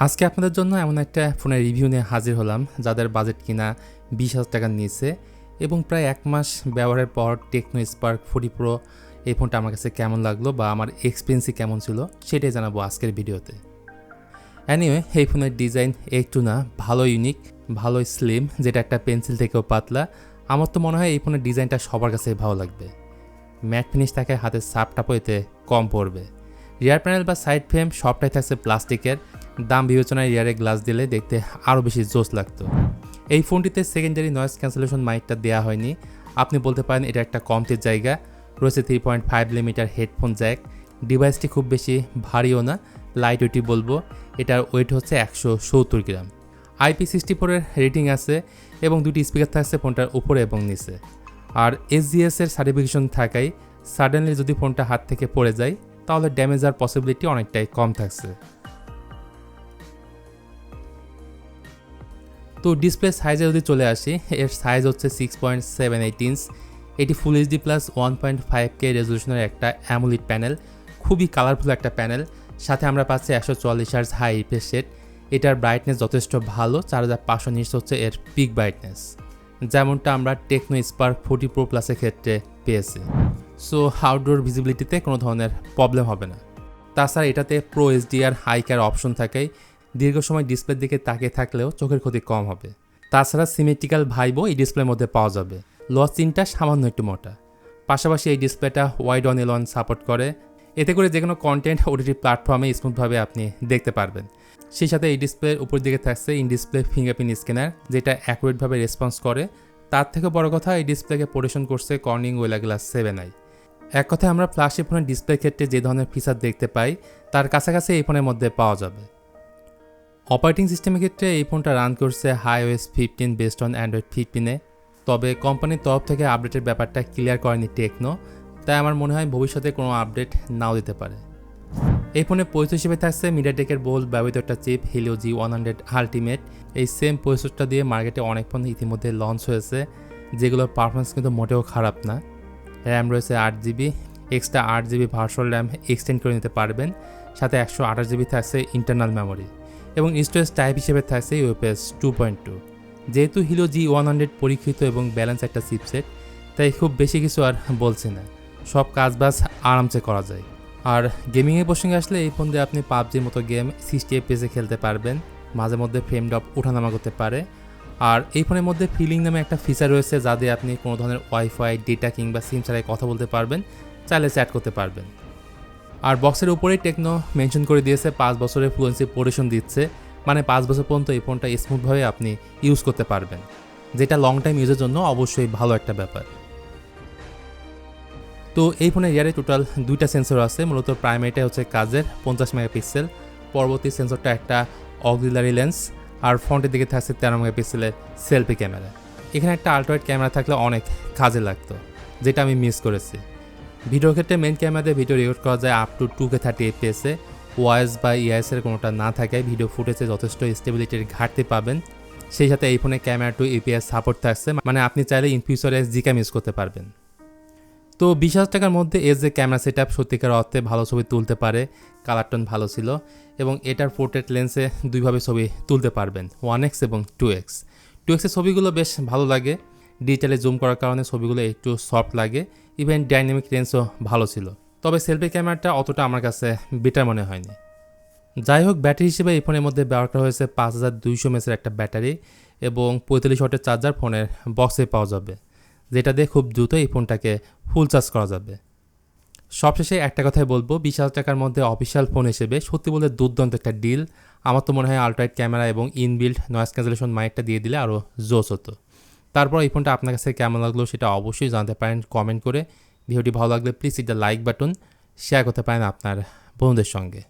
আজকে আপনাদের জন্য এমন একটা ফোনের রিভিউ নিয়ে হাজির হলাম যাদের বাজেট কিনা 20,000 টাকার নিচে এবং প্রায় 1 মাস ব্যবহারের পর টেকনো স্পার্ক 40 প্রো এই ফোনটা আমার কাছে কেমন লাগলো বা আমার এক্সপিরিয়েন্সই কেমন ছিল সেটাই জানাবো আজকের ভিডিওতে। এনিওয়ে, এই ফোনের ডিজাইন একটু না ভালো ইউনিক, ভালো স্লিম, যেটা একটা পেন্সিল থেকেও পাতলা। আমার তো মনে হয় এই ফোনের ডিজাইনটা সবার কাছে ভালো লাগবে। ম্যাট ফিনিশ থাকে, হাতের সাপটাপও এতে কম পড়বে। রিয়ার প্যানেল বা সাইড ফ্রেম সবটাই থাকছে প্লাস্টিকের। দাম বিবেচনায় রিয়ারে গ্লাস দিলে দেখতে আরও বেশি জোস লাগতো। এই ফোনটিতে সেকেন্ডারি নয়েজ ক্যান্সেলেশন মাইকটা দেওয়া হয়নি। আপনি বলতে পারেন এটা একটা কমতির জায়গা। রয়েছে 3.5 মিলিমিটার হেডফোন জ্যাক। ডিভাইসটি খুব বেশি ভারীও না, লাইট ওয়েটই বলবো। এটার ওয়েট হচ্ছে 170 গ্রাম। IP64 এর রেটিং আছে এবং দুটি স্পিকার থাকছে ফোনটার উপরে এবং নিচে। আর SGS এর সার্টিফিকেশন থাকায় সাডেনলি যদি ফোনটা হাত থেকে পড়ে যায় তাহলে ড্যামেজ আর পসিবিলিটি অনেকটাই কম থাকছে। তো ডিসপ্লে সাইজে যদি চলে আসি, এর সাইজ হচ্ছে 6.78 ইঞ্চ। এটি ফুল এইচডি প্লাস 1.5K রেজলিউশনের একটা অ্যামোলেড প্যানেল, খুবই কালারফুল একটা প্যানেল। সাথে আমরা পাচ্ছি 144 হার্জ হাই রিফ্রেশ রেট। এটার ব্রাইটনেস যথেষ্ট ভালো, 4500 নিটস হচ্ছে এর পিক ব্রাইটনেস, যেমনটা আমরা টেকনো স্পার্ক 40 প্রো প্লাসের ক্ষেত্রে পেয়েছি। সো আউটডোর ভিজিবিলিটিতে কোনো ধরনের প্রবলেম হবে না। তাছাড়া এটাতে pro HDR high care option থাকায় দীর্ঘ সময় ডিসপ্লের দিকে তাকিয়ে থাকলেও চোখের ক্ষতি কম হবে। তাছাড়া সিমেট্রিক্যাল ভাইবও এই ডিসপ্লের মধ্যে পাওয়া যাবে। লস চিনটা সামান্য একটু মোটা। পাশাপাশি এই ডিসপ্লেটা ওয়াইড অন এলন সাপোর্ট করে, এতে করে যে কোনো কন্টেন্ট ওটিটি প্ল্যাটফর্মে স্মুথভাবে আপনি দেখতে পারবেন। সেই সাথে এই ডিসপ্লের উপর দিকে থাকছে ইন ডিসপ্লে ফিঙ্গারপ্রিন্ট স্ক্যানার, যেটা অ্যাকুরেটভাবে রেসপন্স করে। তার থেকে বড় কথা, এই ডিসপ্লেকে প্রোটেকশন করছে কর্নিং ওয়েলা গ্লাস 7i। এক কথায় আমরা ফ্ল্যাগশিপ ফোনের ডিসপ্লের ক্ষেত্রে যে ধরনের ফিচার দেখতে পাই তার কাছাকাছি এই ফোনের মধ্যে পাওয়া যাবে। অপারেটিং সিস্টেমের ক্ষেত্রে এই ফোনটা রান করছে iOS 15 বেসড অন অ্যান্ড্রয়েড 15-এ। তবে কোম্পানির তরফ থেকে আপডেটের ব্যাপারটা ক্লিয়ার করেনি টেকনো, তাই আমার মনে হয় ভবিষ্যতে কোনো আপডেট নাও দিতে পারে। এই ফোনে প্রসেসর হিসেবে থাকছে মিডিয়াটেকের বহুল ব্যবহৃত একটা চিপ Helio G100 আলটিমেট। এই সেম প্রসেসরটা দিয়ে মার্কেটে অনেক ফোন ইতিমধ্যে লঞ্চ হয়েছে, যেগুলোর পারফরমেন্স কিন্তু মোটেও খারাপ না। র্যাম রয়েছে 8GB, extra 8GB virtual RAM extend করে নিতে পারবেন। সাথে 128GB থাকছে ইন্টারনাল মেমোরি এবং স্টোরেজ টাইপ হিসেবে থাকছে UFS 2.2। যেহেতু Helio G100 পরীক্ষিত এবং ব্যালেন্স একটা চিপসেট, তাই খুব বেশি কিছু আর বলছি না, সব কাজবাজ আরামসে করা যায়। আর গেমিংয়ের প্রসঙ্গে আসলে এই ফোন দিয়ে আপনি পাবজির মতো গেম 60 FPS-এ খেলতে পারবেন। মাঝে মধ্যে ফ্রেম ড্রপ ওঠানামা করতে পারে। আর এই ফোনের মধ্যে ফিলিং নামে একটা ফিচার রয়েছে যা দিয়ে আপনি কোনো ধরনের ওয়াইফাই, ডেটা কিংবা সিম ছাড়াই কথা বলতে পারবেন, চাইলে চ্যাট করতে পারবেন। আর বক্সের উপরেই টেকনো মেনশন করে দিয়েছে 5 বছরের ফ্লুয়েন্সি প্রোটেকশন দিচ্ছে, মানে 5 বছর পর্যন্ত এই ফোনটা স্মুথভাবে আপনি ইউজ করতে পারবেন, যেটা লং টাইম ইউজের জন্য অবশ্যই ভালো একটা ব্যাপার। তো এই ফোনের রিয়ারে টোটাল 2টা সেন্সর আছে। মূলত প্রাইমারিটা হচ্ছে কাজের 50 মেগাপিক্সেল, পরবর্তী সেন্সরটা একটা অক্সিলারি লেন্স, আর ফ্রন্টের দিকে থাকছে 13 মেগাপিক্সেলের সেলফি ক্যামেরা। এখানে একটা আল্ট্রাওয়াইড ক্যামেরা থাকলে অনেক কাজে লাগতো, যেটা আমি মিস করেছি। ভিডিওর ক্ষেত্রে মেন ক্যামেরাতে ভিডিও রেকর্ড করা যায় আপ টু 2K 30 FPS-এ। ওয়াইস বা ইআইএস-এর কোনোটা না থাকায় ভিডিও ফুটেজে যথেষ্ট স্টেবিলিটির ঘাটতি পাবেন। সেই সাথে এই ফোনে ক্যামেরা টু APS সাপোর্ট থাকছে, মানে আপনি চাইলে ইন ফিউচারে জিক্যাম ইউজ করতে পারবেন। তো 20,000 টাকার মধ্যে এর যে ক্যামেরা সেট আপ সত্যিকার অর্থে ভালো ছবি তুলতে পারে। কালার টোন ভালো ছিল এবং এটার পোর্ট্রেট লেন্সে দুইভাবে ছবি তুলতে পারবেন, 1x এবং 2x। 2xের ছবিগুলো বেশ ভালো লাগে, ডিজিটালে জুম করার কারণে ছবিগুলো একটু সফট লাগে। ইভেন ডাইনামিক রেঞ্জও ভালো ছিল, তবে সেলফি ক্যামেরাটা অতটা আমার কাছে বেটার মনে হয়নি। যাই হোক, ব্যাটারি হিসেবে এই ফোনের মধ্যে ব্যবহার করা হয়েছে 5200 mAh একটা ব্যাটারি এবং 45 ওয়াটের চার্জার ফোনের বক্সে পাওয়া যাবে, যেটা দিয়ে খুব দ্রুত এই ফোনটাকে ফুল চার্জ করা যাবে। সবশেষে একটা কথাই বলবো, 20,000 টাকার মধ্যে অফিসিয়াল ফোন হিসেবে সত্যি বলতে দুর্দান্ত একটা ডিল। আমার তো মনে হয় আল্ট্রাওয়াইড ক্যামেরা এবং ইনবিল্ট নয়েজ ক্যান্সেলেশন মাইকটা দিয়ে দিলে আরও জোস হতো। তারপর এই ফোনটা আপনার কাছে কেমন লাগলো সেটা অবশ্যই জানাতে পারেন কমেন্ট করে। ভিডিওটি ভালো লাগলে প্লিজ এটা লাইক বাটন, শেয়ার করতে পারেন আপনার বন্ধুদের সঙ্গে।